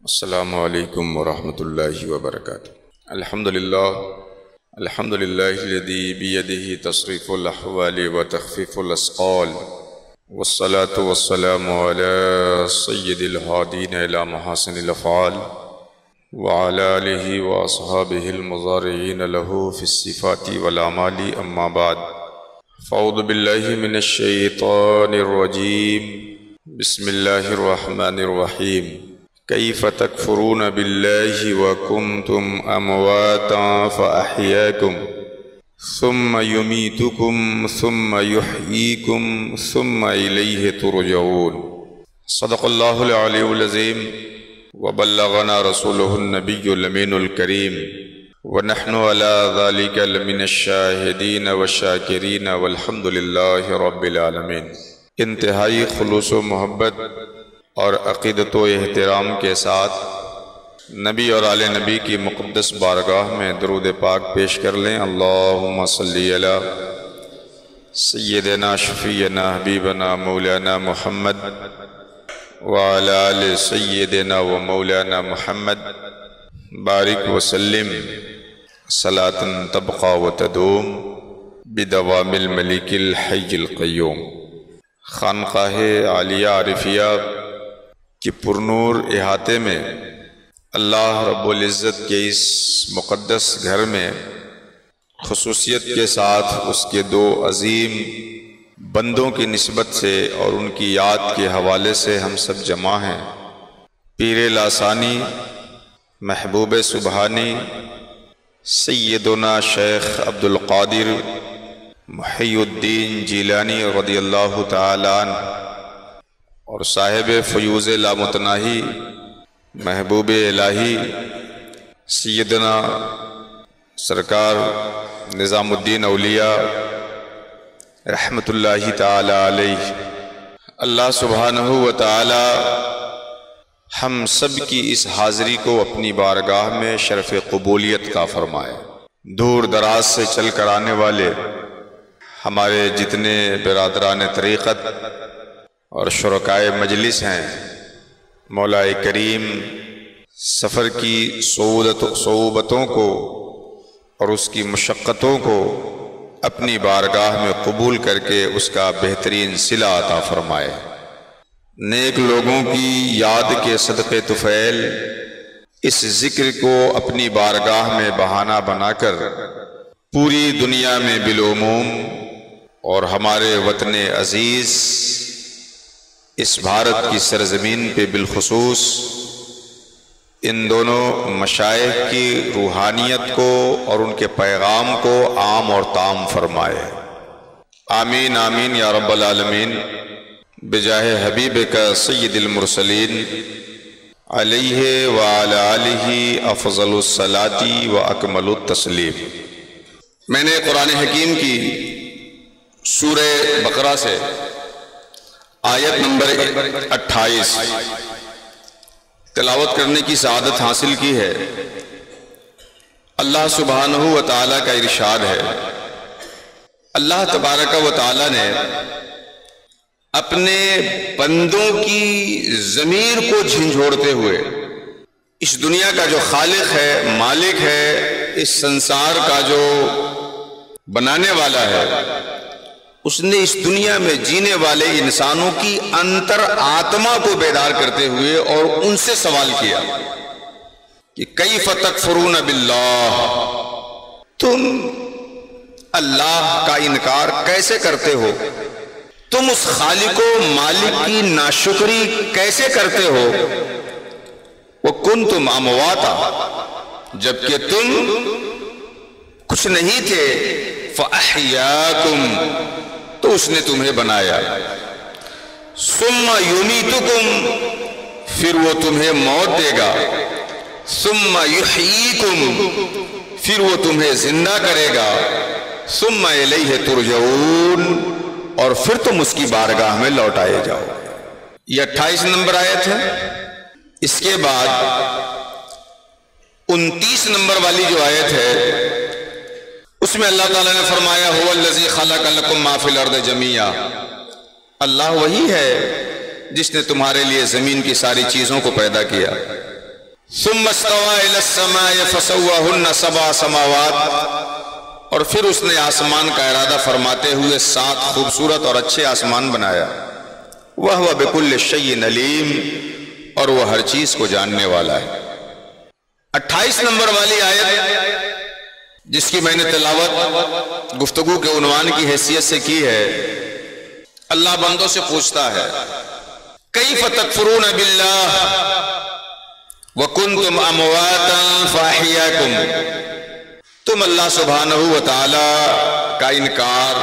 السلام علیکم ورحمۃ اللہ وبرکاتہ۔ الحمد للہ الذی بیدہ تصریف الاحوال وتخفیف الاسقال، والصلاة والسلام علی سید الہادین الی محاسن الافعال، وعلی آلہ واصحابہ المضارعین لہ فی الصفات والاعمال، اما بعد فاعوذ باللہ من الشیطان الرجیم، بسم اللہ الرحمن الرحیم۔ کیف تکفرون باللہ وکنتم امواتا فاحیاکم ثم یمیتکم ثم یحییکم ثم الیہ ترجعون۔ صدق اللہ العلی العظیم وبلغنا رسولہ النبی الامین الکریم، ونحن علی ذلک لمن الشاہدین والشاکرین والحمد للہ رب العالمین۔ انتہائی خلوص و محبت اور عقیدت و احترام کے ساتھ نبی اور آل نبی کی مقدس بارگاہ میں درود پاک پیش کر لیں۔ اللہم صلی علی سیدنا شفیعنا حبیبنا مولانا محمد وعلی آل سیدنا و مولانا محمد، بارک وسلم صلاۃ تبقى وتدوم بدوام الملک الحی القیوم۔ خانقاہ عالیہ عارفیہ کہ پرنور احاطے میں اللہ رب العزت کے اس مقدس گھر میں خصوصیت کے ساتھ اس کے دو عظیم بندوں کی نسبت سے اور ان کی یاد کے حوالے سے ہم سب جمع ہیں۔ پیر لاسانی محبوب سبحانی سیدنا شیخ عبدالقادر محی الدین جیلانی رضی اللہ تعالی عنہ اور صاحب فیوز لامتناہی محبوب الہی سیدنا سرکار نظام الدین اولیاء رحمت اللہ تعالی علیہ، اللہ سبحانہ و تعالی ہم سب کی اس حاضری کو اپنی بارگاہ میں شرف قبولیت کا فرمائے۔ دور دراز سے چل کر آنے والے ہمارے جتنے برادران طریقت اور شرکائے مجلس ہیں، مولا کریم سفر کی صعوبتوں کو اور اس کی مشقتوں کو اپنی بارگاہ میں قبول کر کے اس کا بہترین صلہ عطا فرمائے۔ نیک لوگوں کی یاد کے صدقے طفیل اس ذکر کو اپنی بارگاہ میں بہانہ بنا کر پوری دنیا میں بالعموم اور ہمارے وطن عزیز اس بھارت کی سرزمین پہ بالخصوص ان دونوں مشائخ کی روحانیت کو اور ان کے پیغام کو عام اور تام فرمائے۔ آمین آمین یا رب العالمین، بجاہ حبیب کا سید المرسلین علیہ وعلی آلہ افضل الصلاۃ و اکمل التسلیم۔ میں نے قرآن حکیم کی سورہ بقرہ سے آیت نمبر 28 تلاوت کرنے کی سعادت حاصل کی ہے۔ اللہ سبحانہ و تعالیٰ کا ارشاد ہے، اللہ تبارک و تعالیٰ نے اپنے بندوں کی ضمیر کو جھنجھوڑتے ہوئے اس دنیا کا جو خالق ہے، مالک ہے، اس سنسار کا جو بنانے والا ہے، اس نے اس دنیا میں جینے والے انسانوں کی انتر آتما کو بیدار کرتے ہوئے اور ان سے سوال کیا کہ کیف تکفرون باللہ، تم اللہ کا انکار کیسے کرتے ہو؟ تم اس خالق و مالک کی ناشکری کیسے کرتے ہو؟ وکنتم امواتا، جبکہ تم کچھ نہیں تھے، فاحیاکم، تو اس نے تمہیں بنایا، ثم یمیتکم، پھر وہ تمہیں موت دے گا، ثم یحییکم، پھر وہ تمہیں زندہ کرے گا، ثم الیہ ترجعون، اور پھر تم اس کی بارگاہ میں لوٹائے جاؤ۔ یہ 28 نمبر آیت ہے۔ اس کے بعد 29 نمبر والی جو آیت ہے اس میں اللہ تعالیٰ نے فرمایا هو الذی خلق لکم ما فی الارض جمیعا، اللہ وہی ہے جس نے تمہارے لیے زمین کی ساری چیزوں کو پیدا کیا، ثم استوى الى السماء فسواهن سبع سماوات، اور پھر اس نے آسمان کا ارادہ فرماتے ہوئے 7 خوبصورت اور اچھے آسمان بنایا۔ وَهُوَ بِكُلِّ شَيْءٍ عَلِيمٌ، اور وہ ہر چیز کو جاننے والا ہے۔ 28 نمبر والی آیت جس کی میں نے تلاوت گفتگو کے عنوان کی حیثیت سے کی ہے، اللہ بندوں سے پوچھتا ہے کیف تکفرون باللہ وکنتم امواتا فاحیاکم، تم اللہ سبحانہ و تعالی کا انکار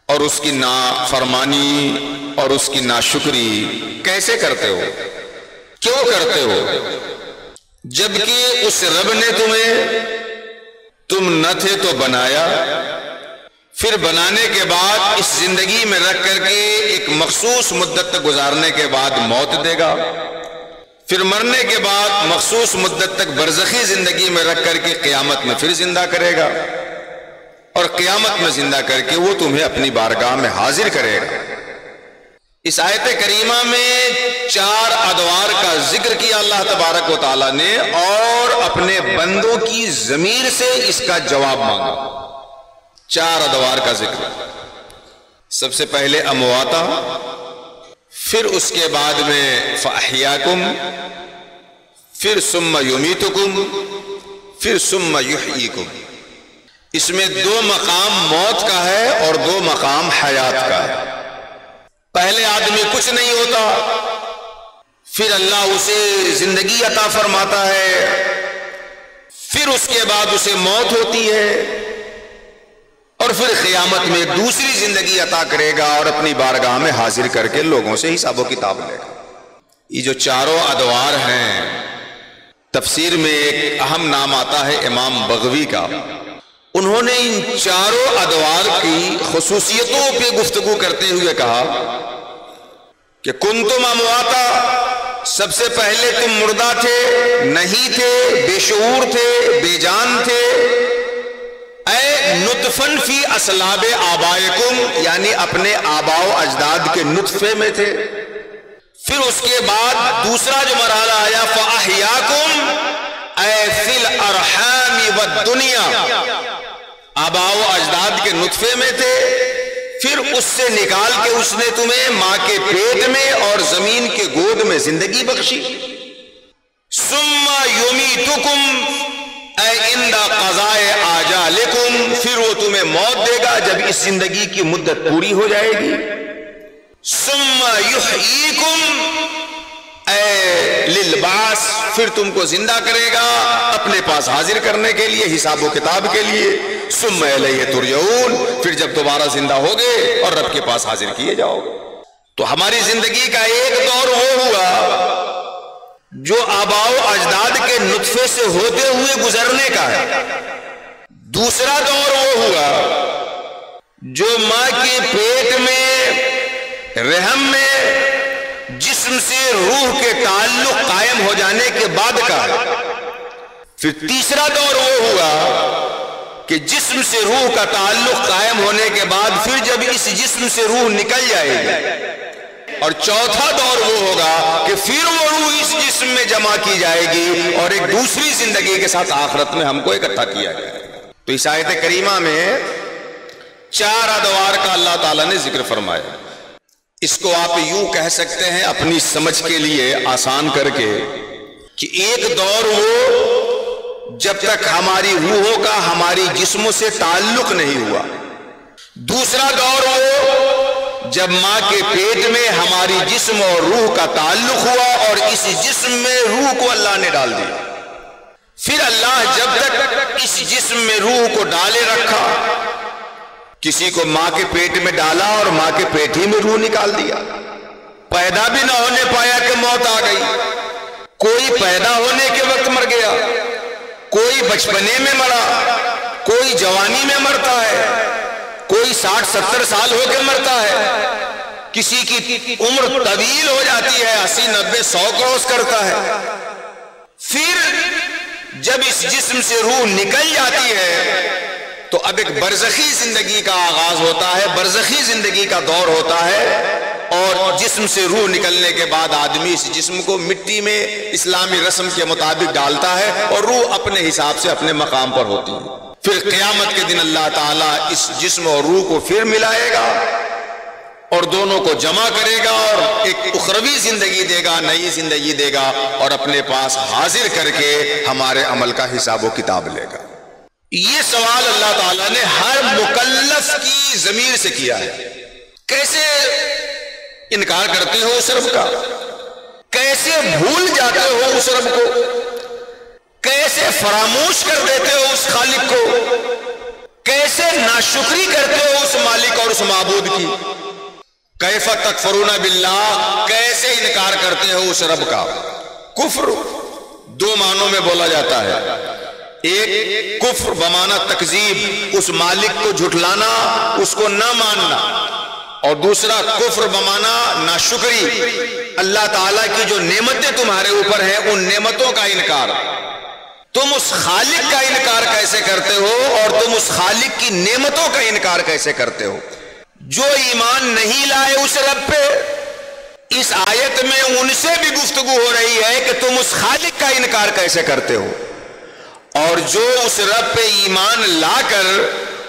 اور اس کی نافرمانی اور اس کی ناشکری کیسے کرتے ہو، کیوں کرتے ہو، جبکہ اس رب نے تم نہ تھے تو بنایا، پھر بنانے کے بعد اس زندگی میں رکھ کر کے ایک مخصوص مدت تک گزارنے کے بعد موت دے گا، پھر مرنے کے بعد مخصوص مدت تک برزخی زندگی میں رکھ کر کے قیامت میں پھر زندہ کرے گا، اور قیامت میں زندہ کر کے وہ تمہیں اپنی بارگاہ میں حاضر کرے گا۔ اس آیت کریمہ میں 4 ادوار کا ذکر کیا اللہ تبارک و تعالیٰ نے، اور اپنے بندوں کی ضمیر سے اس کا جواب مانگا۔ 4 ادوار کا ذکر، سب سے پہلے امواتا، پھر اس کے بعد میں فاحیاکم، پھر ثم یمیتکم، پھر ثم یحییکم۔ اس میں 2 مقام موت کا ہے اور 2 مقام حیات کا ہے۔ پہلے آدمی کچھ نہیں ہوتا، پھر اللہ اسے زندگی عطا فرماتا ہے، پھر اس کے بعد اسے موت ہوتی ہے، اور پھر قیامت میں دوسری زندگی عطا کرے گا اور اپنی بارگاہ میں حاضر کر کے لوگوں سے حساب و کتاب لے گا۔ یہ جو 4 ادوار ہیں، تفسیر میں ایک اہم نام آتا ہے امام بغوی کا، انہوں نے ان 4 ادوار کی خصوصیتوں پہ گفتگو کرتے ہوئے کہا کہ کنتم امواتا، سب سے پہلے تم مردہ تھے، نہیں تھے، بے شعور تھے، بے جان تھے، اے نطفن فی اصلاب آبائکم، یعنی اپنے آباء و اجداد کے نطفے میں تھے۔ پھر اس کے بعد دوسرا جو مرحلہ آیا فاحیاکم، اے فی الارحام والدنیا، آباء و اجداد کے نطفے میں تھے، پھر اس سے نکال کے اس نے تمہیں ماں کے پیٹ میں اور زمین کے گود میں زندگی بخشی۔ ثم یمیتکم، اے اندہ قضائے آجالکم، پھر وہ تمہیں موت دے گا جب اس زندگی کی مدت پوری ہو جائے گی۔ ثم یحییکم، اے للبعث، پھر تم کو زندہ کرے گا اپنے پاس حاضر کرنے کے لیے، حساب و کتاب کے لیے۔ ثم الیہ ترجعون، پھر جب دوبارہ زندہ ہوگے اور رب کے پاس حاضر کیے جاؤ گے۔ تو ہماری زندگی کا ایک دور وہ ہوا جو آباء و اجداد کے نطفے سے ہوتے ہوئے گزرنے کا ہے، دوسرا دور وہ ہوا جو ماں کے پیٹ میں رحم میں جسم سے روح کے تعلق قائم ہو جانے کے بعد کا ہے، پھر تیسرا دور وہ ہوا کہ جسم سے روح کا تعلق قائم ہونے کے بعد پھر جب اس جسم سے روح نکل جائے گی، اور چوتھا دور وہ ہوگا کہ پھر وہ روح اس جسم میں جمع کی جائے گی اور ایک دوسری زندگی کے ساتھ آخرت میں ہم کو اکٹھا کیا جائے گا۔ تو اس آیت کریمہ میں 4 ادوار کا اللہ تعالیٰ نے ذکر فرمایا۔ اس کو آپ یوں کہہ سکتے ہیں اپنی سمجھ کے لیے آسان کر کے کہ ایک دور وہ جب تک ہماری روحوں کا ہماری جسموں سے تعلق نہیں ہوا، دوسرا دور وہ جب ماں کے پیٹ میں ہماری جسم اور روح کا تعلق ہوا اور اس جسم میں روح کو اللہ نے ڈال دیا، پھر اللہ جب تک اس جسم میں روح کو ڈالے رکھا، کسی کو ماں کے پیٹ میں ڈالا اور ماں کے پیٹ ہی میں روح نکال دیا، پیدا بھی نہ ہونے پایا کہ موت آ گئی، کوئی پیدا ہونے کے وقت مر گیا، کوئی بچپنے میں مرا، کوئی جوانی میں مرتا ہے، کوئی 60-70 سال ہو کے مرتا ہے، کسی کی عمر طویل ہو جاتی ہے، 80-90-100 کروس کرتا ہے، پھر جب اس جسم سے روح نکل جاتی ہے تو اب ایک برزخی زندگی کا آغاز ہوتا ہے، برزخی زندگی کا دور ہوتا ہے، اور جسم سے روح نکلنے کے بعد آدمی اس جسم کو مٹی میں اسلامی رسم کے مطابق ڈالتا ہے اور روح اپنے حساب سے اپنے مقام پر ہوتی ہے. پھر قیامت کے دن اللہ تعالیٰ اس جسم اور روح کو پھر ملائے گا اور دونوں کو جمع کرے گا اور ایک اخروی زندگی دے گا، نئی زندگی دے گا اور اپنے پاس حاضر کر کے ہمارے عمل کا حساب و کتاب لے گا. یہ سوال اللہ تعالیٰ نے ہر مکلف کی ضمیر سے کیا ہے. کیسے انکار کرتے ہو اس رب کا؟ کیسے بھول جاتے ہو اس رب کو؟ کیسے فراموش کر دیتے ہو اس خالق کو؟ کیسے ناشکری کرتے ہو اس مالک اور اس معبود کی؟ کیف تکفرون باللہ، کیسے انکار کرتے ہو اس رب کا؟ کفر دو معنوں میں بولا جاتا ہے. ایک کفر بمعنی تکذیب، اس مالک کو جھٹلانا، اس کو نہ ماننا، اور دوسرا کفر بمعنی ناشکری، اللہ تعالیٰ کی جو نعمتیں تمہارے اوپر ہیں ان نعمتوں کا انکار. تم اس خالق کا انکار کیسے کرتے ہو اور تم اس خالق کی نعمتوں کا انکار کیسے کرتے ہو؟ جو ایمان نہیں لائے اس رب پہ، اس آیت میں ان سے بھی گفتگو ہو رہی ہے کہ تم اس خالق کا انکار کیسے کرتے ہو، اور جو اس رب پہ ایمان لا کر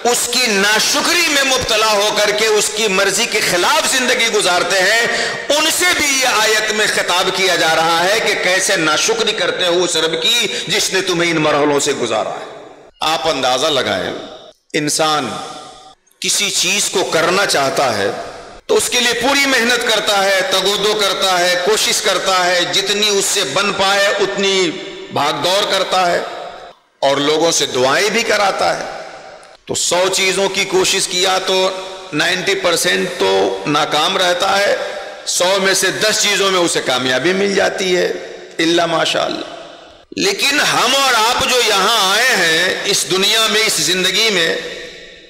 اس کی ناشکری میں مبتلا ہو کر کے اس کی مرضی کے خلاف زندگی گزارتے ہیں، ان سے بھی یہ آیت میں خطاب کیا جا رہا ہے کہ کیسے ناشکری کرتے ہو اس رب کی جس نے تمہیں ان مرحلوں سے گزارا ہے. آپ اندازہ لگائیں، انسان کسی چیز کو کرنا چاہتا ہے تو اس کے لیے پوری محنت کرتا ہے، تگودو کرتا ہے، کوشش کرتا ہے، جتنی اس سے بن پائے اتنی بھاگ دوڑ کرتا ہے اور لوگوں سے دعائیں بھی کراتا ہے. تو 100 چیزوں کی کوشش کیا تو 90% تو ناکام رہتا ہے، 100 میں سے 10 چیزوں میں اسے کامیابی مل جاتی ہے، الا ماشاء اللہ. لیکن ہم اور آپ جو یہاں آئے ہیں اس دنیا میں، اس زندگی میں،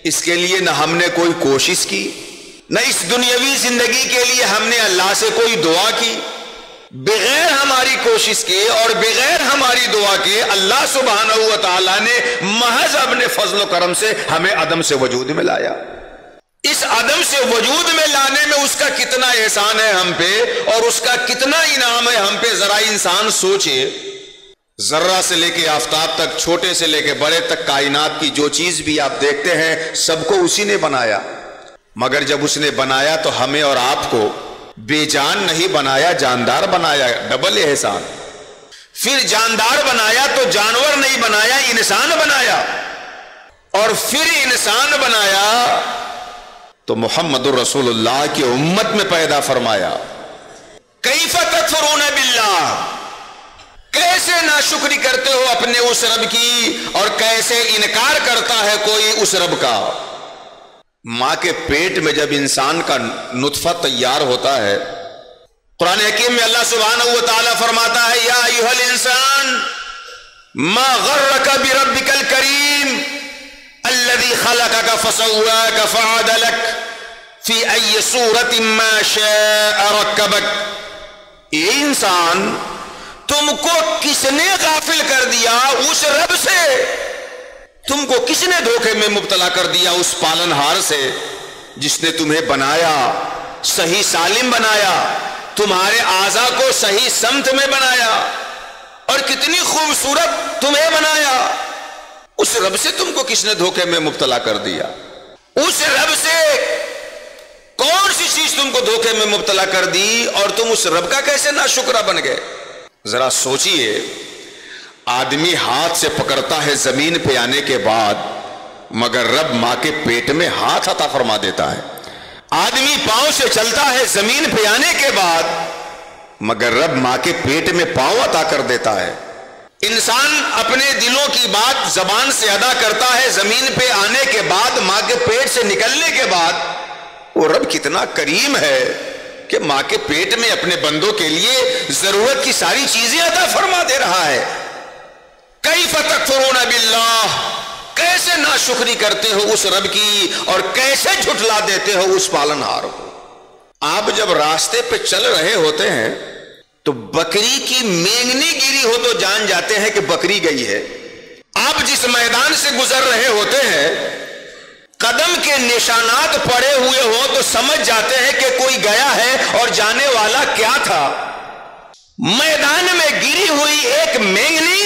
اس کے لیے نہ ہم نے کوئی کوشش کی، نہ اس دنیاوی زندگی کے لیے ہم نے اللہ سے کوئی دعا کی. بغیر ہماری کوشش کے اور بغیر ہماری دعا کے اللہ سبحانہ و تعالیٰ نے محض اپنے فضل و کرم سے ہمیں عدم سے وجود میں لایا. اس عدم سے وجود میں لانے میں اس کا کتنا احسان ہے ہم پہ اور اس کا کتنا انعام ہے ہم پہ. ذرا انسان سوچے، ذرہ سے لے کے آفتاب تک، چھوٹے سے لے کے بڑے تک، کائنات کی جو چیز بھی آپ دیکھتے ہیں سب کو اسی نے بنایا. مگر جب اس نے بنایا تو ہمیں اور آپ کو بے جان نہیں بنایا، جاندار بنایا، ڈبل احسان. پھر جاندار بنایا تو جانور نہیں بنایا، انسان بنایا، اور پھر انسان بنایا تو محمد الرسول اللہ کی امت میں پیدا فرمایا. کیف تکفرون باللہ، کیسے ناشکری کرتے ہو اپنے اس رب کی اور کیسے انکار کرتا ہے کوئی اس رب کا. ماں کے پیٹ میں جب انسان کا نطفہ تیار ہوتا ہے، قرآن حکیم میں اللہ سبحانہ و تعالیٰ فرماتا ہے یا ایھا الانسان ما غرک بربک الکریم الذی خلقک فسواک فعدلک فی ای صورت ما شاء رکبک. اے انسان، تم کو کس نے غافل کر دیا اس رب سے؟ تم کو کس نے دھوکے میں مبتلا کر دیا اس پالن ہار سے جس نے تمہیں بنایا، صحیح سالم بنایا، تمہارے اعضاء کو صحیح سمت میں بنایا اور کتنی خوبصورت تمہیں بنایا؟ اس رب سے تم کو کس نے دھوکے میں مبتلا کر دیا؟ اس رب سے کون سی چیز تم کو دھوکے میں مبتلا کر دی اور تم اس رب کا کیسے ناشکرا بن گئے؟ ذرا سوچئے، آدمی ہاتھ سے پکڑتا ہے زمین پہ آنے کے بعد، مگر رب ماں کے پیٹ میں ہاتھ عطا فرما دیتا ہے. آدمی پاؤں سے چلتا ہے زمین پہ آنے کے بعد، مگر رب ماں کے پیٹ میں پاؤں عطا کر دیتا ہے. انسان اپنے دلوں کی بات زبان سے ادا کرتا ہے زمین پہ آنے کے بعد، ماں کے پیٹ سے نکلنے کے بعد. وہ رب کتنا کریم ہے کہ ماں کے پیٹ میں اپنے بندوں کے لیے ضرورت کی ساری چیزیں عطا فرما دے رہا ہے. کیف تکفرون باللہ، کیسے ناشکری کرتے ہو اس رب کی اور کیسے جھٹلا دیتے ہو اس پالن ہار کو. آپ جب راستے پہ چل رہے ہوتے ہیں تو بکری کی مینگنی گری ہو تو جان جاتے ہیں کہ بکری گئی ہے. آپ جس میدان سے گزر رہے ہوتے ہیں قدم کے نشانات پڑے ہوئے ہوں تو سمجھ جاتے ہیں کہ کوئی گیا ہے اور جانے والا کیا تھا۔ میدان میں گری ہوئی ایک مینگنی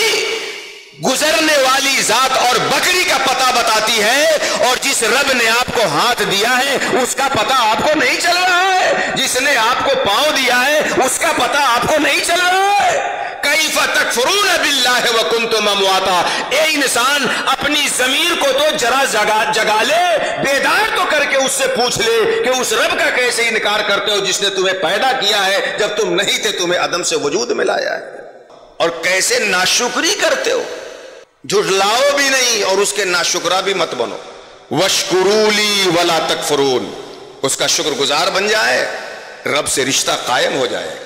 گزرنے والی ذات اور بکری کا پتہ بتاتی ہے، اور جس رب نے آپ کو ہاتھ دیا ہے اس کا پتہ آپ کو نہیں چل رہا ہے، جس نے آپ کو پاؤں دیا ہے اس کا پتہ آپ کو نہیں چل رہا ہے۔ کیف تکفرون باللہ وکنتم امواتا، اے انسان اپنی ضمیر کو تو ذرا جگا لے، بیدار تو کر کے اس سے پوچھ لے کہ اس رب کا کیسے انکار کرتے ہو جس نے تمہیں پیدا کیا ہے جب تم نہیں تھے، تمہیں عدم سے وجود میں لایا ہے، اور کیسے ناشکری کرتے ہو، جھٹلاؤ بھی نہیں اور اس کے ناشکرا بھی مت بنو۔ واشکروا لی ولا تکفرون، اس کا شکر گزار بن جائے، رب سے رشتہ قائم ہو جائے۔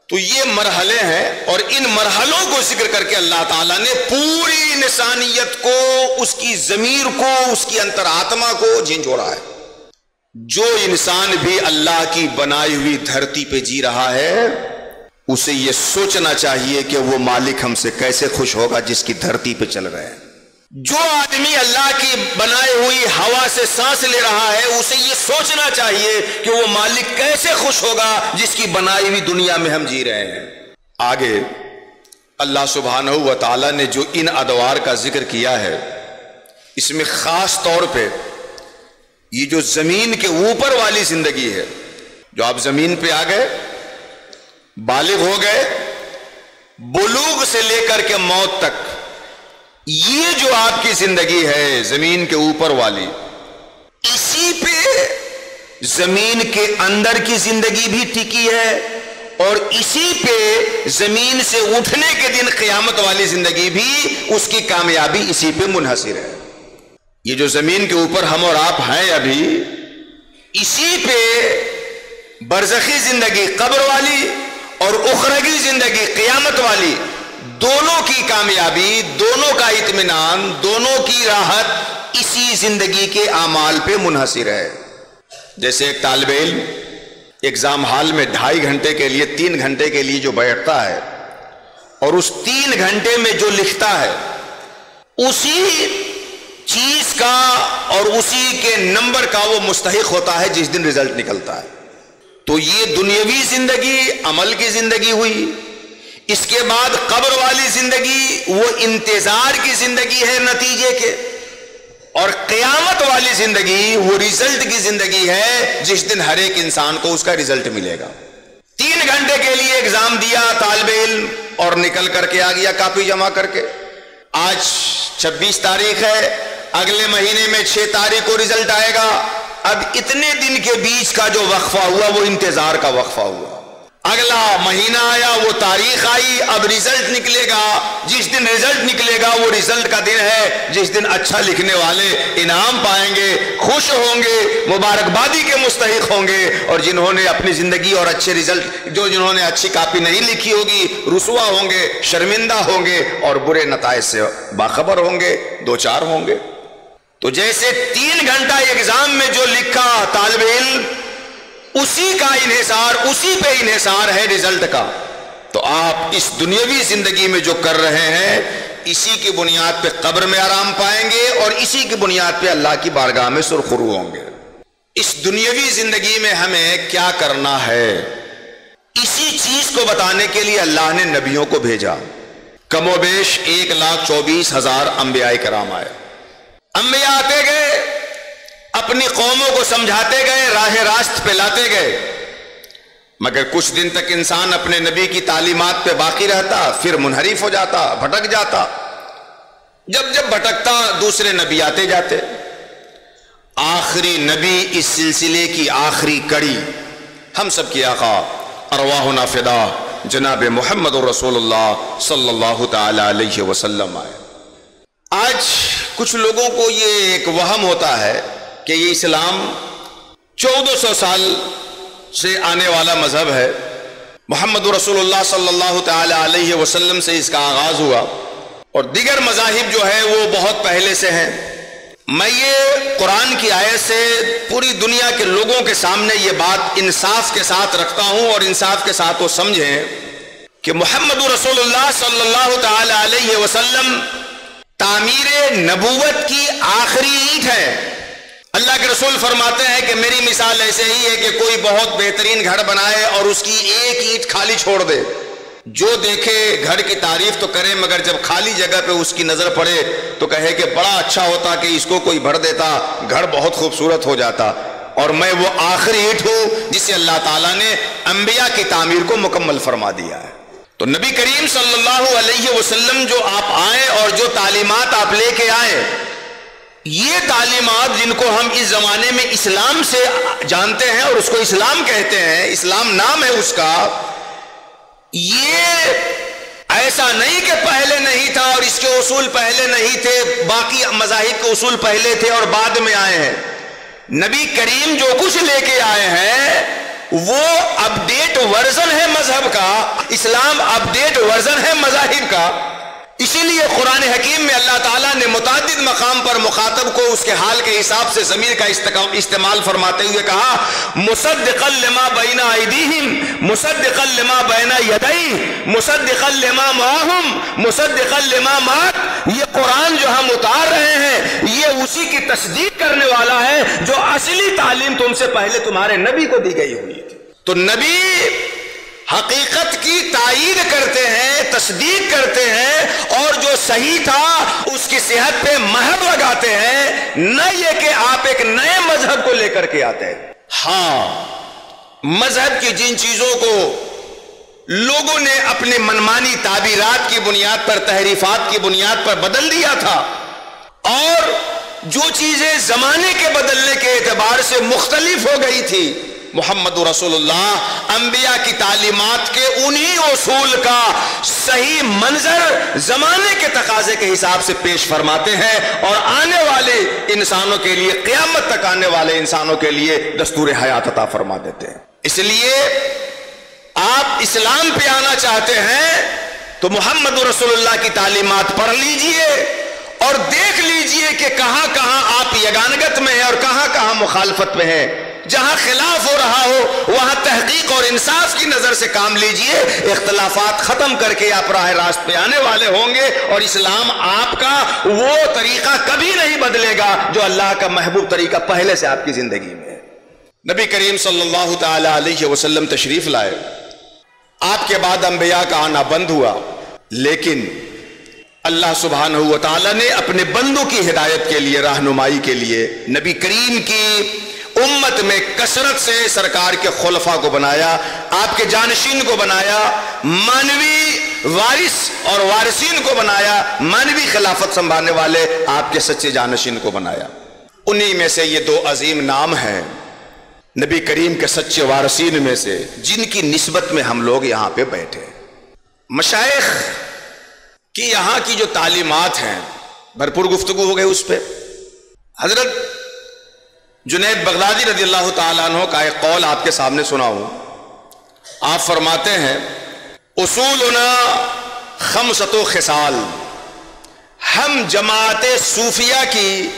تو یہ مرحلے ہیں، اور ان مرحلوں کو ذکر کر کے اللہ تعالیٰ نے پوری انسانیت کو، اس کی ضمیر کو، اس کی انتر آتما کو جھنجھوڑا ہے۔ جو انسان بھی اللہ کی بنائی ہوئی دھرتی پہ جی رہا ہے اسے یہ سوچنا چاہیے کہ وہ مالک ہم سے کیسے خوش ہوگا جس کی دھرتی پہ چل رہے ہیں۔ جو آدمی اللہ کی بنائی ہوئی ہوا سے سانس لے رہا ہے اسے یہ سوچنا چاہیے کہ وہ مالک کیسے خوش ہوگا جس کی بنائی ہوئی دنیا میں ہم جی رہے ہیں۔ آگے اللہ سبحانہ و تعالی نے جو ان ادوار کا ذکر کیا ہے، اس میں خاص طور پہ یہ جو زمین کے اوپر والی زندگی ہے، جو آپ زمین پہ آ گئے، بالغ ہو گئے، بلوغ سے لے کر کے موت تک، یہ جو آپ کی زندگی ہے زمین کے اوپر والی، اسی پہ زمین کے اندر کی زندگی بھی ٹکی ہے، اور اسی پہ زمین سے اٹھنے کے دن قیامت والی زندگی بھی، اس کی کامیابی اسی پہ منحصر ہے۔ یہ جو زمین کے اوپر ہم اور آپ ہیں ابھی، اسی پہ برزخی زندگی قبر والی اور اخروی زندگی قیامت والی، دونوں کی کامیابی، دونوں کا اطمینان، دونوں کی راحت اسی زندگی کے اعمال پہ منحصر ہے۔ جیسے ایک طالب علم ایگزام ہال میں 2.5 گھنٹے کے لیے 3 گھنٹے کے لیے جو بیٹھتا ہے اور اس 3 گھنٹے میں جو لکھتا ہے اسی چیز کا اور اسی کے نمبر کا وہ مستحق ہوتا ہے جس دن رزلٹ نکلتا ہے۔ تو یہ دنیاوی زندگی عمل کی زندگی ہوئی، اس کے بعد قبر والی زندگی وہ انتظار کی زندگی ہے نتیجے کے، اور قیامت والی زندگی وہ رزلٹ کی زندگی ہے جس دن ہر ایک انسان کو اس کا رزلٹ ملے گا۔ 3 گھنٹے کے لیے ایگزام دیا طالب علم اور نکل کر کے آ گیا کاپی جمع کر کے، آج 26 تاریخ ہے، اگلے مہینے میں 6 تاریخ کو رزلٹ آئے گا۔ اب اتنے دن کے بیچ کا جو وقفہ ہوا وہ انتظار کا وقفہ ہوا، اگلا مہینہ آیا، وہ تاریخ آئی، اب رزلٹ نکلے گا، جس دن رزلٹ نکلے گا وہ رزلٹ کا دن ہے جس دن اچھا لکھنے والے انعام پائیں گے، خوش ہوں گے، مبارکبادی کے مستحق ہوں گے، اور جنہوں نے اپنی زندگی اور اچھے رزلٹ، جنہوں نے اچھی کاپی نہیں لکھی ہوگی، رسوا ہوں گے، شرمندہ ہوں گے، اور برے نتائج سے باخبر ہوں گے، 2-4 ہوں گے۔ تو جیسے 3 گھنٹہ ایگزام میں جو لکھا طالب علم، اسی کا انحصار، اسی پہ انحصار ہے رزلٹ کا، تو آپ اس دنیاوی زندگی میں جو کر رہے ہیں اسی کی بنیاد پہ قبر میں آرام پائیں گے، اور اسی کی بنیاد پہ اللہ کی بارگاہ میں سرخرو ہوں گے۔ اس دنیاوی زندگی میں ہمیں کیا کرنا ہے، اسی چیز کو بتانے کے لیے اللہ نے نبیوں کو بھیجا۔ کم و بیش 1,24,000 انبیاء کرام آئے، انبیاء آتے گئے، اپنی قوموں کو سمجھاتے گئے، راہ راست پہ لاتے گئے، مگر کچھ دن تک انسان اپنے نبی کی تعلیمات پہ باقی رہتا، پھر منحرف ہو جاتا، بھٹک جاتا۔ جب بھٹکتا دوسرے نبی آتے جاتے، آخری نبی اس سلسلے کی آخری کڑی ہم سب کی آقا ارواحنا فدا جناب محمد رسول اللہ صلی اللہ تعالی علیہ وسلم آئے۔ آج کچھ لوگوں کو یہ ایک وہم ہوتا ہے کہ یہ اسلام 1400 سال سے آنے والا مذہب ہے، محمد رسول اللہ صلی اللہ تعالی علیہ وسلم سے اس کا آغاز ہوا، اور دیگر مذاہب جو ہے وہ بہت پہلے سے ہیں۔ میں یہ قرآن کی آیت سے پوری دنیا کے لوگوں کے سامنے یہ بات انصاف کے ساتھ رکھتا ہوں، اور انصاف کے ساتھ وہ سمجھیں کہ محمد رسول اللہ صلی اللہ تعالی علیہ وسلم تعمیر نبوت کی آخری اینٹ ہے، اللہ کے رسول فرماتے ہیں کہ میری مثال ایسے ہی ہے کہ کوئی بہت بہترین گھر بنائے اور اس کی ایک اینٹ خالی چھوڑ دے. جو دیکھے گھر کی تعریف تو کرے مگر جب خالی جگہ پہ اس کی نظر پڑے تو کہے کہ بڑا اچھا ہوتا کہ اس کو کوئی بھر دیتا, گھر بہت خوبصورت ہو جاتا. اور میں وہ آخری اینٹ ہوں جسے اللہ تعالیٰ نے انبیاء کی تعمیر کو مکمل فرما دیا ہے. تو نبی کریم صلی اللہ علیہ وسلم جو آپ آئے اور جو تعلیمات آپ لے کے آئے, یہ تعلیمات جن کو ہم اس زمانے میں اسلام سے جانتے ہیں اور اس کو اسلام کہتے ہیں, اسلام نام ہے اس کا, یہ ایسا نہیں کہ پہلے نہیں تھا اور اس کے اصول پہلے نہیں تھے, باقی مذاہب کے اصول پہلے تھے اور بعد میں آئے ہیں. نبی کریم جو کچھ لے کے آئے ہیں وہ اپڈیٹ ورژن ہے مذہب کا, اسلام اپڈیٹ ورژن ہے مذاہب کا. اسی لیے قرآن حکیم میں اللہ تعالیٰ نے متعدد مقام پر مخاطب کو اس کے حال کے حساب سے ضمیر کا استعمال فرماتے ہوئے کہا مصدقا لما بین ایدیہم مصدقا لما بین یدیہ مصدقا لما معہم مصدقا لما معک. یہ قرآن جو ہم اتار رہے ہیں یہ اسی کی تصدیق کرنے والا ہے جو اصلی تعلیم تم سے پہلے تمہارے نبی کو دی گئی ہوئی تھی. تو نبی حقیقت کی تائید کرتے ہیں, تصدیق کرتے ہیں اور جو صحیح تھا اس کی صحت پہ مہر لگاتے ہیں, نہ یہ کہ آپ ایک نئے مذہب کو لے کر کے آتے ہیں. ہاں, مذہب کی جن چیزوں کو لوگوں نے اپنے منمانی تعبیرات کی بنیاد پر, تحریفات کی بنیاد پر بدل دیا تھا, اور جو چیزیں زمانے کے بدلنے کے اعتبار سے مختلف ہو گئی تھی, محمد رسول اللہ انبیاء کی تعلیمات کے انہی اصول کا صحیح منظر زمانے کے تقاضے کے حساب سے پیش فرماتے ہیں اور آنے والے انسانوں کے لیے, قیامت تک آنے والے انسانوں کے لیے دستور حیات عطا فرما دیتے ہیں. اس لیے آپ اسلام پہ آنا چاہتے ہیں تو محمد رسول اللہ کی تعلیمات پڑھ لیجئے اور دیکھ لیجئے کہ کہاں کہاں آپ یگانگت میں ہیں اور کہاں کہاں مخالفت میں ہیں. جہاں خلاف ہو رہا ہو وہاں تحقیق اور انصاف کی نظر سے کام لیجئے, اختلافات ختم کر کے آپ راہ راست پہ آنے والے ہوں گے اور اسلام آپ کا وہ طریقہ کبھی نہیں بدلے گا جو اللہ کا محبوب طریقہ پہلے سے آپ کی زندگی میں ہے. نبی کریم صلی اللہ تعالی علیہ وسلم تشریف لائے, آپ کے بعد انبیاء کا آنا بند ہوا, لیکن اللہ سبحانہ و تعالی نے اپنے بندوں کی ہدایت کے لیے, رہنمائی کے لیے نبی کریم کی امت میں کثرت سے سرکار کے خلفاء کو بنایا, آپ کے جانشین کو بنایا, مانوی وارث اور وارثین کو بنایا, مانوی خلافت سنبھالنے والے آپ کے سچے جانشین کو بنایا. انہی میں سے یہ دو عظیم نام ہیں نبی کریم کے سچے وارثین میں سے جن کی نسبت میں ہم لوگ یہاں پہ بیٹھے. مشائخ کی یہاں کی جو تعلیمات ہیں بھرپور گفتگو ہو گئی اس پہ. حضرت جنید بغدادی رضی اللہ تعالیٰ عنہ کا ایک قول آپ کے سامنے سنا ہوں. آپ فرماتے ہیں اصولنا خمسۃ خصال, ہم جماعت صوفیہ کی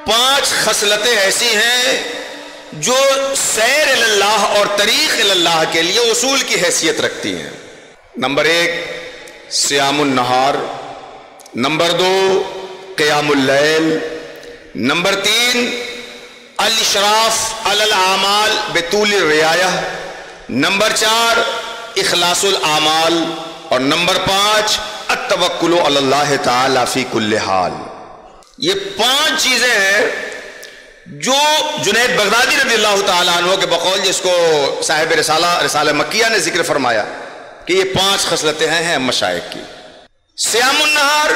5 خصلتیں ایسی ہیں جو سیر اللہ اور طریق اللہ کے لیے اصول کی حیثیت رکھتی ہیں. نمبر 1 صیام النہار, نمبر 2 قیام اللیل, نمبر 3 الاشراف علی الاعمال بطول الرعایہ, نمبر 4 اخلاص الاعمال, اور نمبر 5 التوکل علی اللہ تعالی فی کل حال. یہ 5 چیزیں ہیں جو جنید بغدادی رضی اللہ تعالیٰ عنہ کے بقول, جس کو صاحب رسالہ مکیہ نے ذکر فرمایا کہ یہ 5 خصلتیں ہیں مشائخ کی. صیام النہار,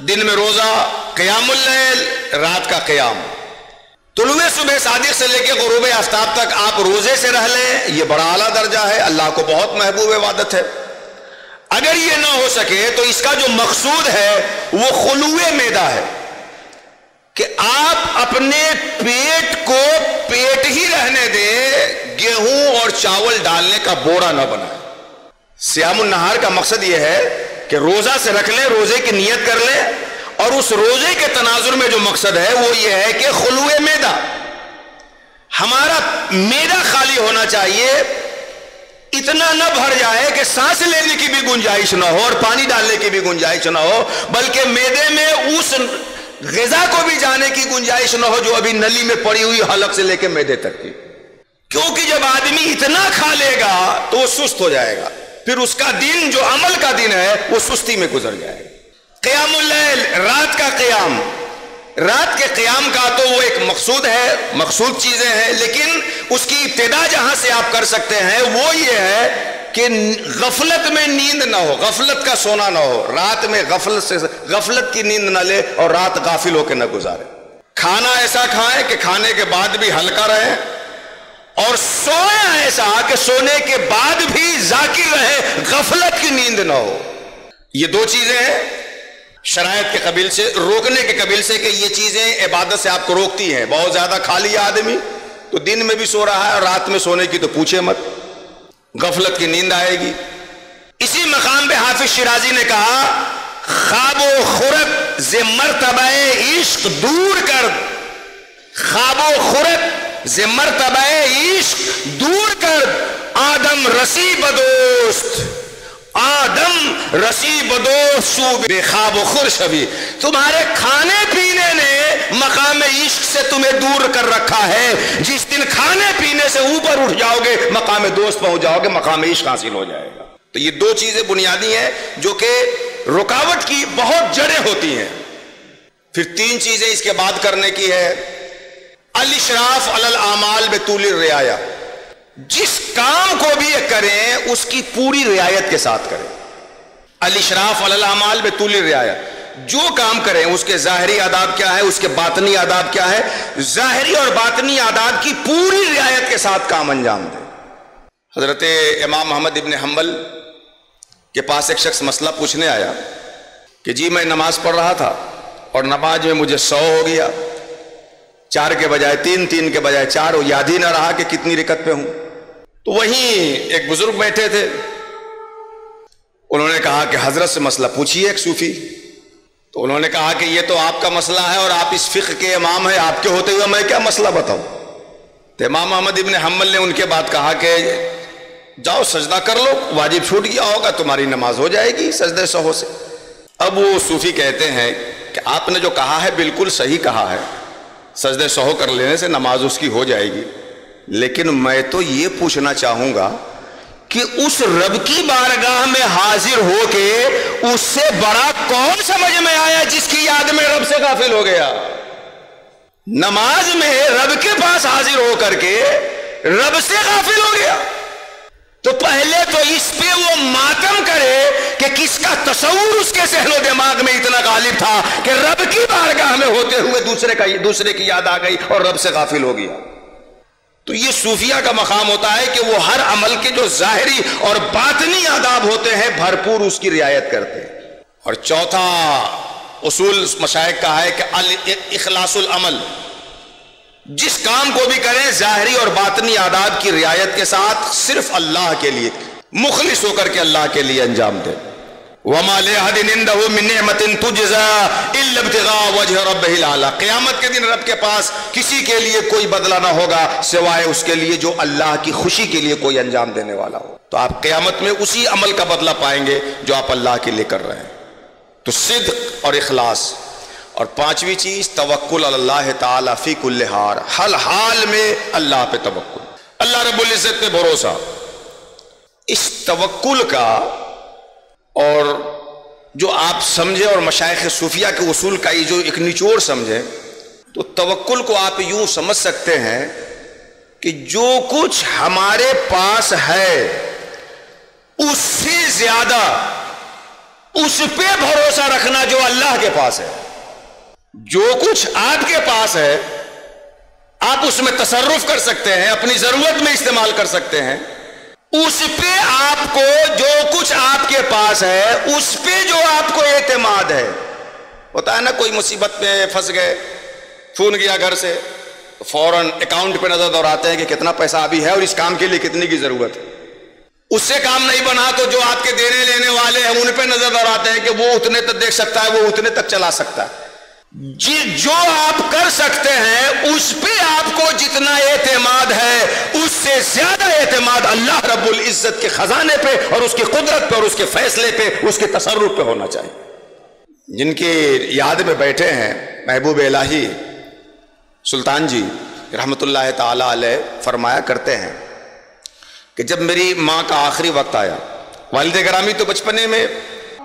دن میں روزہ, قیام اللیل, رات کا قیام. طلوع صبح صادق سے لے کے غروب آفتاب تک آپ روزے سے رہ لیں, یہ بڑا اعلیٰ درجہ ہے, اللہ کو بہت محبوب عبادت ہے. اگر یہ نہ ہو سکے تو اس کا جو مقصود ہے وہ خلوع معدہ ہے کہ آپ اپنے پیٹ کو پیٹ ہی رہنے دیں, گیہوں اور چاول ڈالنے کا بوڑا نہ بنائیں. صیام النہار کا مقصد یہ ہے کہ روزہ سے رکھ لیں, روزے کی نیت کر لیں, اور اس روزے کے تناظر میں جو مقصد ہے وہ یہ ہے کہ خلوع معدہ, ہمارا معدہ خالی ہونا چاہیے, اتنا نہ بھر جائے کہ سانس لینے کی بھی گنجائش نہ ہو اور پانی ڈالنے کی بھی گنجائش نہ ہو, بلکہ معدے میں اس غذا کو بھی جانے کی گنجائش نہ ہو جو ابھی نلی میں پڑی ہوئی حلق سے لے کے معدے تک کی. کیونکہ جب آدمی اتنا کھا لے گا تو وہ سست ہو جائے گا، پھر اس کا دن جو عمل کا دن ہے وہ سستی میں گزر جائے گا. قیام اللیل، رات کا قیام، رات کے قیام کا تو وہ ایک مقصود ہے، مقصود چیزیں ہیں، لیکن اس کی ابتدا جہاں سے آپ کر سکتے ہیں وہ یہ ہے کہ غفلت میں نیند نہ ہو، غفلت کا سونا نہ ہو. رات میں غفلت کی نیند نہ لے اور رات غافل ہو کے نہ گزارے. کھانا ایسا کھائیں کہ کھانے کے بعد بھی ہلکا رہے، اور سویا ایسا کہ سونے کے بعد بھی ذاکر رہے، غفلت کی نیند نہ ہو. یہ دو چیزیں ہیں شرائط کے قبیل سے، روکنے کے قبیل سے، کہ یہ چیزیں عبادت سے آپ کو روکتی ہیں. بہت زیادہ کھا لیا آدمی تو دن میں بھی سو رہا ہے اور رات میں سونے کی تو پوچھے مت، غفلت کی نیند آئے گی. اسی مقام پہ حافظ شیرازی نے کہا خواب و خورت ز مرتبہ عشق دور کر، خواب و خورت ز مرتبہ عشق دور کر، آدم رسی بدوست، آدم رسی بدوست سو بے خواب و خور شبی. تمہارے کھانے پینے نے مقام عشق سے تمہیں دور کر رکھا ہے. جس دن کھانے پینے سے اوپر اٹھ جاؤ گے مقام دوست پہنچ جاؤ گے، مقام عشق حاصل ہو جائے گا. تو یہ دو چیزیں بنیادی ہیں جو کہ رکاوٹ کی بہت جڑیں ہوتی ہیں. پھر تین چیزیں اس کے بعد کرنے کی ہے. الاشراف علی الاعمال بطول الرعایہ، جس کام کو بھی کریں اس کی پوری رعایت کے ساتھ کریں. الاشراف علی الاعمال بطول الرعایہ، جو کام کریں اس کے ظاہری آداب کیا ہے، اس کے باطنی آداب کیا ہے، ظاہری اور باطنی آداب کی پوری رعایت کے ساتھ کام انجام دیں. حضرت امام محمد ابن حنبل کے پاس ایک شخص مسئلہ پوچھنے آیا کہ جی میں نماز پڑھ رہا تھا اور نماز میں مجھے 100 ہو گیا، 4 کے بجائے 3، 3 کے بجائے 4، وہ یاد ہی نہ رہا کہ کتنی رکعت پہ ہوں. تو وہیں ایک بزرگ بیٹھے تھے، انہوں نے کہا کہ حضرت سے مسئلہ پوچھیے ایک صوفی. تو انہوں نے کہا کہ یہ تو آپ کا مسئلہ ہے اور آپ اس فقہ کے امام ہیں، آپ کے ہوتے ہوئے میں کیا مسئلہ بتاؤں. تو امام محمد ابن حنبل نے ان کے بعد کہا کہ جاؤ سجدہ کر لو، واجب چھوٹ گیا ہوگا، تمہاری نماز ہو جائے گی سجدہ سہو سے. اب وہ صوفی کہتے ہیں کہ آپ نے جو کہا ہے بالکل صحیح کہا ہے، سجدہ سہو کر لینے سے نماز اس کی ہو جائے گی، لیکن میں تو یہ پوچھنا چاہوں گا کہ اس رب کی بارگاہ میں حاضر ہو کے اس سے بڑا کون سمجھ میں آیا جس کی یاد میں رب سے غافل ہو گیا. نماز میں رب کے پاس حاضر ہو کر کے رب سے غافل ہو گیا. تو پہلے تو اس پہ وہ ماتم کرے کہ کس کا تصور اس کے ذہن و دماغ میں اتنا غالب تھا کہ رب کی بارگاہ میں ہوتے ہوئے دوسرے کی یاد آ گئی اور رب سے غافل ہو گیا. تو یہ صوفیہ کا مقام ہوتا ہے کہ وہ ہر عمل کے جو ظاہری اور باطنی آداب ہوتے ہیں بھرپور اس کی رعایت کرتے ہیں. اور چوتھا اصول مشائخ کا ہے کہ اخلاص العمل، جس کام کو بھی کریں ظاہری اور باطنی آداب کی رعایت کے ساتھ صرف اللہ کے لیے مخلص ہو کر کے اللہ کے لیے انجام دیں. وَمَا لِأَحَدٍ عِندَهُ مِن نِعْمَةٍ تُجْزَىٰ إِلَّا ابْتِغَاءَ وَجْهِ رَبِّهِ الْأَعْلَىٰ. قیامت کے دن رب کے پاس کسی کے لیے کوئی بدلہ نہ ہوگا سوائے اس کے لیے جو اللہ کی خوشی کے لیے کوئی انجام دینے والا ہو. تو آپ قیامت میں اسی عمل کا بدلہ پائیں گے جو آپ اللہ کے لیے کر رہے ہیں. تو صدق اور اخلاص. اور پانچویں چیز توکل علی اللہ تعالیٰ فی کل حال، ہر حال میں اللہ پہ توکل، اللہ رب العزت پہ بھروسہ. اس توکل کا اور جو آپ سمجھے اور مشائخ صوفیہ کے اصول کا یہ جو ایک نچوڑ سمجھے، تو توکل کو آپ یوں سمجھ سکتے ہیں کہ جو کچھ ہمارے پاس ہے اس سے زیادہ اس پہ بھروسہ رکھنا جو اللہ کے پاس ہے. جو کچھ آپ کے پاس ہے آپ اس میں تصرف کر سکتے ہیں، اپنی ضرورت میں استعمال کر سکتے ہیں. اس پہ آپ کو جو کچھ آپ کے پاس ہے اس پہ جو آپ کو اعتماد ہے. ہوتا ہے نا کوئی مصیبت میں پھنس گئے، فون کیا گھر سے، فوراً اکاؤنٹ پہ نظر دوڑاتے ہیں کہ کتنا پیسہ ابھی ہے اور اس کام کے لیے کتنے کی ضرورت ہے. اس سے کام نہیں بنا تو جو آپ کے دینے لینے والے ہیں ان پہ نظر دوڑاتے ہیں کہ وہ اتنے تک دیکھ سکتا ہے، وہ اتنے تک چلا سکتا ہے. جو آپ کر سکتے ہیں اس پہ آپ کو جتنا اعتماد ہے اس سے زیادہ اعتماد اللہ رب العزت کے خزانے پہ اور اس کی قدرت پہ اور اس کے فیصلے پہ، اس کے تصرف پہ ہونا چاہیے. جن کی یاد میں بیٹھے ہیں محبوب الہی سلطان جی رحمۃ اللہ تعالی علیہ فرمایا کرتے ہیں کہ جب میری ماں کا آخری وقت آیا، والد گرامی تو بچپنے میں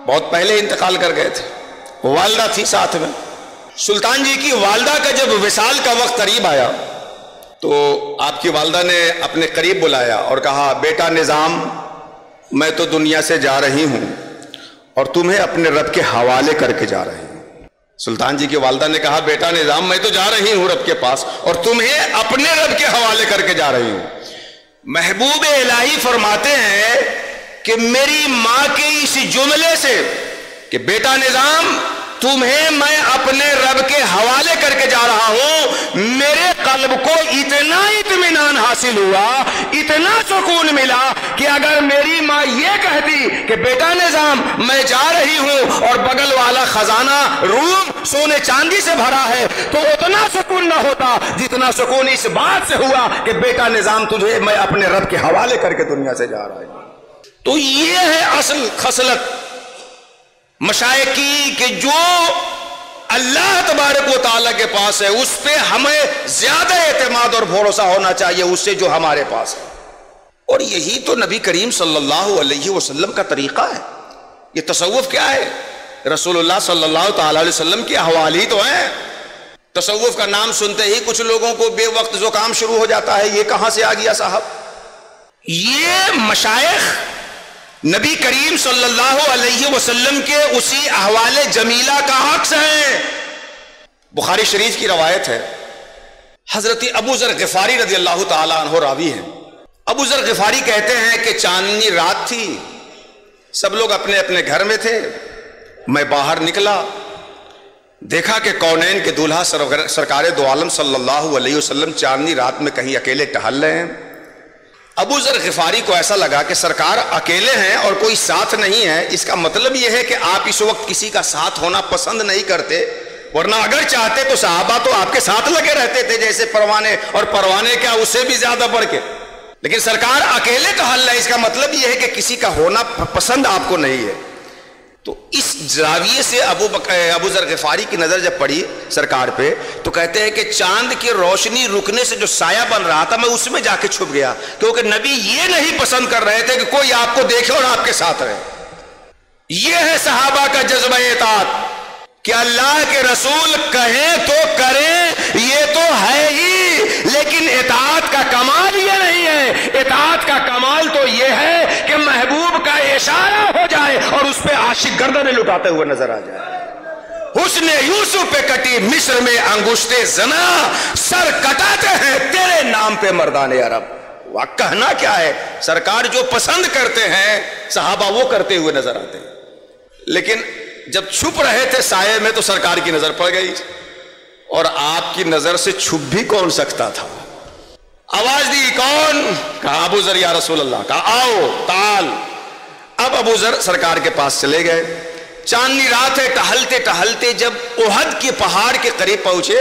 بہت پہلے انتقال کر گئے تھے، والدہ تھی ساتھ میں، سلطان جی کی والدہ کا جب وصال کا وقت قریب آیا تو آپ کی والدہ نے اپنے قریب بلایا اور کہا بیٹا نظام میں تو دنیا سے جا رہی ہوں اور تمہیں اپنے رب کے حوالے کر کے جا رہی ہوں۔ سلطان جی کی والدہ نے کہا بیٹا نظام میں تو جا رہی ہوں رب کے پاس اور تمہیں اپنے رب کے حوالے کر کے جا رہی ہوں۔ محبوب الہی فرماتے ہیں کہ میری ماں کے اس جملے سے کہ بیٹا نظام تمہیں میں اپنے رب کے حوالے کر کے جا رہا ہوں، میرے قلب کو اتنا اطمینان حاصل ہوا، اتنا سکون ملا کہ اگر میری ماں یہ کہتی کہ بیٹا نظام میں جا رہی ہوں اور بغل والا خزانہ روم سونے چاندی سے بھرا ہے تو اتنا سکون نہ ہوتا جتنا سکون اس بات سے ہوا کہ بیٹا نظام تجھے میں اپنے رب کے حوالے کر کے دنیا سے جا رہا ہوں۔ تو یہ ہے اصل خصلت مشائخ کی کہ جو اللہ تبارک و تعالیٰ کے پاس ہے اس پہ ہمیں زیادہ اعتماد اور بھروسہ ہونا چاہیے اس سے جو ہمارے پاس ہے، اور یہی تو نبی کریم صلی اللہ علیہ وسلم کا طریقہ ہے۔ یہ تصوف کیا ہے؟ رسول اللہ صلی اللہ تعالی علیہ وسلم کے حوالے ہی تو ہیں۔ تصوف کا نام سنتے ہی کچھ لوگوں کو بے وقت زکام شروع ہو جاتا ہے، یہ کہاں سے آ گیا صاحب؟ یہ مشائخ نبی کریم صلی اللہ علیہ وسلم کے اسی احوال جمیلہ کا عکس ہے۔ بخاری شریف کی روایت ہے، حضرت ابو ذر غفاری رضی اللہ تعالی عنہ راوی ہیں۔ ابو ذر غفاری کہتے ہیں کہ چاندنی رات تھی، سب لوگ اپنے اپنے گھر میں تھے، میں باہر نکلا، دیکھا کہ کونین کے دولہا سرکار دو عالم صلی اللہ علیہ وسلم چاندنی رات میں کہیں اکیلے ٹہل رہے ہیں۔ ابو ذر غفاری کو ایسا لگا کہ سرکار اکیلے ہیں اور کوئی ساتھ نہیں ہے، اس کا مطلب یہ ہے کہ آپ اس وقت کسی کا ساتھ ہونا پسند نہیں کرتے، ورنہ اگر چاہتے تو صحابہ تو آپ کے ساتھ لگے رہتے تھے جیسے پروانے، اور پروانے کیا اس سے بھی زیادہ بڑھ کے، لیکن سرکار اکیلے ٹہل رہے، اس کا مطلب یہ ہے کہ کسی کا ہونا پسند آپ کو نہیں ہے۔ تو اس زاویے سے ابو ذر غفاری کی نظر جب پڑی سرکار پہ تو کہتے ہیں کہ چاند کی روشنی رکنے سے جو سایہ بن رہا تھا میں اس میں جا کے چھپ گیا، کیونکہ نبی یہ نہیں پسند کر رہے تھے کہ کوئی آپ کو دیکھے اور آپ کے ساتھ رہے۔ یہ ہے صحابہ کا جذبہ اطاعت کہ اللہ کے رسول کہیں تو کریں، یہ تو ہے ہی، لیکن اطاعت کا کمال یہ نہیں ہے۔ اطاعت کا کمال تو یہ ہے کہ محبوب کا اشارہ ہو جائے اور اس پہ عاشق گردنیں لٹاتے ہوئے نظر آ جائے۔ حسن یوسف پہ کٹی مصر میں انگشتے زنا، سر کٹاتے ہیں تیرے نام پہ مردان عرب۔ وہ کہنا کیا ہے؟ سرکار جو پسند کرتے ہیں صحابہ وہ کرتے ہوئے نظر آتے ہیں، لیکن جب چھپ رہے تھے سائے میں تو سرکار کی نظر پڑ گئی، اور آپ کی نظر سے چھپ بھی کون سکتا تھا؟ آواز دی کون؟ کہا ابو ذر یا رسول اللہ، کہا آؤ تعال۔ اب ابو ذر سرکار کے پاس چلے گئے، چاندنی رات ہے، ٹہلتے ٹہلتے جب احد کے پہاڑ کے قریب پہنچے،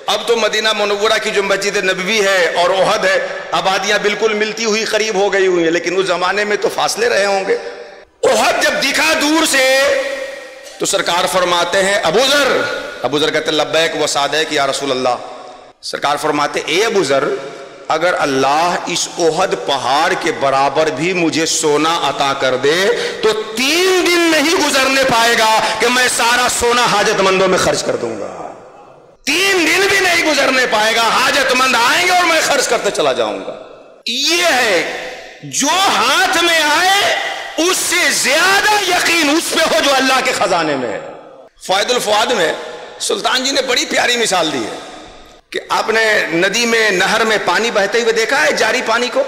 اب تو مدینہ منورہ کی جو مسجد نبوی ہے اور احد ہے آبادیاں بالکل ملتی ہوئی قریب ہو گئی ہوئی ہیں، لیکن اس زمانے میں تو فاصلے رہے ہوں گے۔ احد جب دکھا دور سے تو سرکار فرماتے ہیں ابو ذر کہتے ہیں لبیک و سعدیک یا رسول اللہ۔ سرکار فرماتے اے ابو ذر اگر اللہ اس احد پہاڑ کے برابر بھی مجھے سونا عطا کر دے تو 3 دن نہیں گزرنے پائے گا کہ میں سارا سونا حاجت مندوں میں خرچ کر دوں گا۔ 3 دن بھی نہیں گزرنے پائے گا، حاجت مند آئیں گے اور میں خرچ کرتے چلا جاؤں گا۔ یہ ہے جو ہاتھ میں آئے اس سے زیادہ یقین اس پہ ہو جو اللہ کے خزانے میں ہے۔ فوائد الفواد میں سلطان جی نے بڑی پیاری مثال دی ہے کہ آپ نے ندی میں نہر میں پانی بہتے ہوئے دیکھا ہے جاری پانی کو،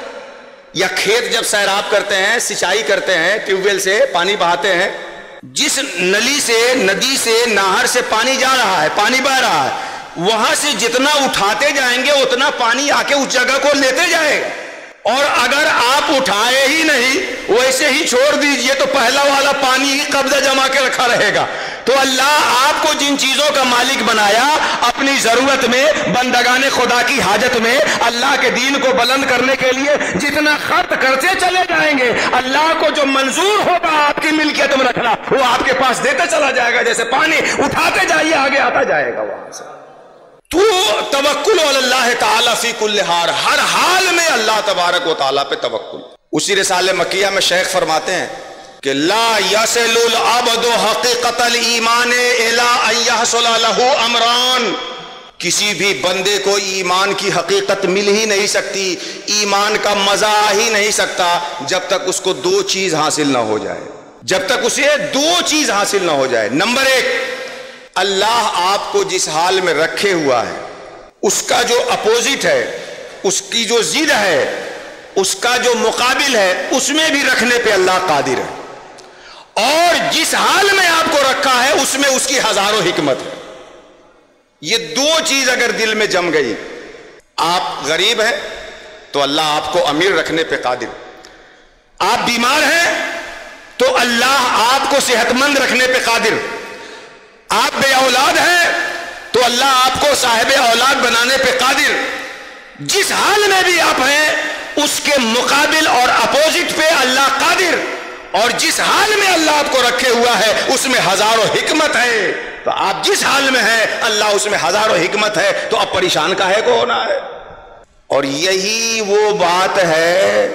یا کھیت جب سیراب کرتے ہیں سچائی کرتے ہیں ٹیوب ویل سے پانی بہاتے ہیں، جس نلی سے ندی سے نہر سے پانی جا رہا ہے، پانی بہ رہا ہے، وہاں سے جتنا اٹھاتے جائیں گے اتنا پانی آ کے اس جگہ کو لیتے جائے گا، اور اگر آپ اٹھائے ہی نہیں ویسے ہی چھوڑ دیجئے تو پہلا والا پانی ہی قبضہ جما کے رکھا رہے گا۔ تو اللہ آپ کو جن چیزوں کا مالک بنایا، اپنی ضرورت میں، بندگان خدا کی حاجت میں، اللہ کے دین کو بلند کرنے کے لیے جتنا خرچ کرتے چلے جائیں گے، اللہ کو جو منظور ہوگا آپ کی ملکیت میں رکھنا، وہ آپ کے پاس دیتا چلا جائے گا، جیسے پانی اٹھاتے جائیے آگے آتا جائے گا وہاں سے۔ تو توکل علی اللہ تعالی فی کل حال، ہر حال میں اللہ تبارک و تعالیٰ پہ توکل۔ اسی رسالہ مکیہ میں شیخ فرماتے ہیں کہ لا یصل العبد حقیقت الایمان الا ان یحصل له امران، کسی بھی بندے کو ایمان کی حقیقت مل ہی نہیں سکتی، ایمان کا مزہ آ ہی نہیں سکتا جب تک اس کو دو چیز حاصل نہ ہو جائے، جب تک اسے دو چیز حاصل نہ ہو جائے۔ نمبر ایک، اللہ آپ کو جس حال میں رکھے ہوا ہے اس کا جو اپوزٹ ہے، اس کی جو ضد ہے، اس کا جو مقابل ہے، اس میں بھی رکھنے پہ اللہ قادر ہے، اور جس حال میں آپ کو رکھا ہے اس میں اس کی ہزاروں حکمت ہے۔ یہ دو چیز اگر دل میں جم گئی، آپ غریب ہیں تو اللہ آپ کو امیر رکھنے پہ قادر، آپ بیمار ہیں تو اللہ آپ کو صحت مند رکھنے پہ قادر، آپ بے اولاد ہیں تو اللہ آپ کو صاحب اولاد بنانے پہ قادر۔ جس حال میں بھی آپ ہیں اس کے مقابل اور اپوزٹ پہ اللہ قادر، اور جس حال میں اللہ آپ کو رکھے ہوا ہے اس میں ہزاروں حکمت ہے۔ تو آپ جس حال میں ہیں اللہ اس میں ہزاروں حکمت ہے، تو اب پریشان کاہے کو ہونا ہے؟ اور یہی وہ بات ہے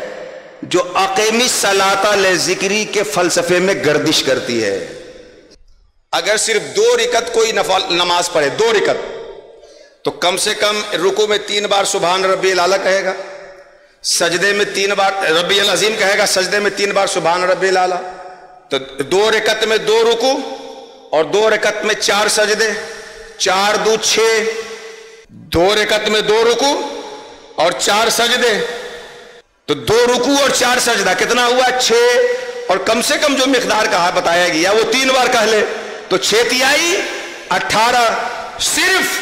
جو اقیم الصلاۃ لذکری کے فلسفے میں گردش کرتی ہے۔ اگر صرف 2 رکعت کوئی نماز پڑھے، 2 رکعت، تو کم سے کم رکوع میں 3 بار سبحان ربی الاعلیٰ کہے گا، سجدے میں 3 بار ربی العظیم کہے گا، سجدے میں 3 بار سبحان ربی الاعلیٰ۔ تو 2 رکعت میں 2 رکوع اور 2 رکعت میں 4 سجدے، 4 دو 6، 2 رکعت میں 2 رکوع اور 4 سجدے، تو 2 رکوع اور 4 سجدہ کتنا ہوا؟ 6، اور کم سے کم جو مقدار کہا بتایا گیا وہ 3 بار کہہ لے تو 6 تیائی 18۔ صرف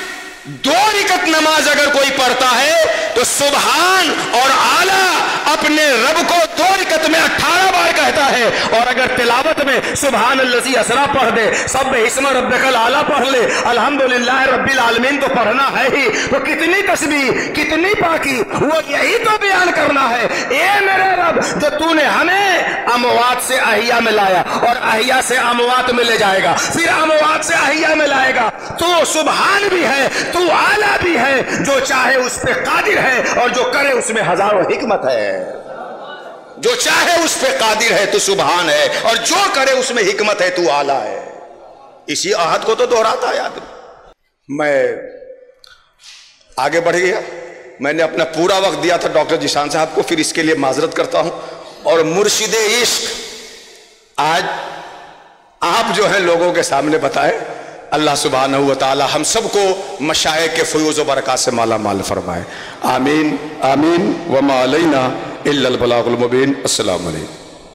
2 رکعت نماز اگر کوئی پڑھتا ہے تو سبحان اور اعلیٰ اپنے رب کو 2 رکعت میں 18 بار کہتا ہے، اور اگر تلاوت میں سبحان الذی اسریٰ پڑھ دے، سبح اسم ربک الاعلیٰ پڑھ لے، الحمدللہ رب العالمین تو پڑھنا ہے ہی، تو کتنی تسبیح، کتنی پاکی، وہ یہی تو بیان کرنا ہے، اے میرے رب جو تو نے ہمیں اموات سے احیاء میں لایا اور احیاء سے اموات میں لے جائے گا، پھر اموات سے احیاء میں لائے گا، تو سبحان بھی ہے، تو اعلیٰ بھی ہے، جو چاہے اس پہ قادر ہے، اور جو کرے اس میں ہزاروں حکمت ہے۔ جو چاہے اس پہ قادر ہے تو سبحان ہے، اور جو کرے اس میں حکمت ہے تو اعلیٰ ہے۔ اسی عہد کو تو دہراتا ہے آدمی۔ میں آگے بڑھ گیا، میں نے اپنا پورا وقت دیا تھا ڈاکٹر جیشان صاحب کو، پھر اس کے لیے معذرت کرتا ہوں۔ اور مرشد عشق آج آپ جو ہیں لوگوں کے سامنے بتائے، اللہ سبحانہ و تعالی ہم سب کو مشائخ کے فیوز و برکات سے مالا مال فرمائے، آمین آمین، وما علینا الا البلاغ المبین۔ السلام علیکم۔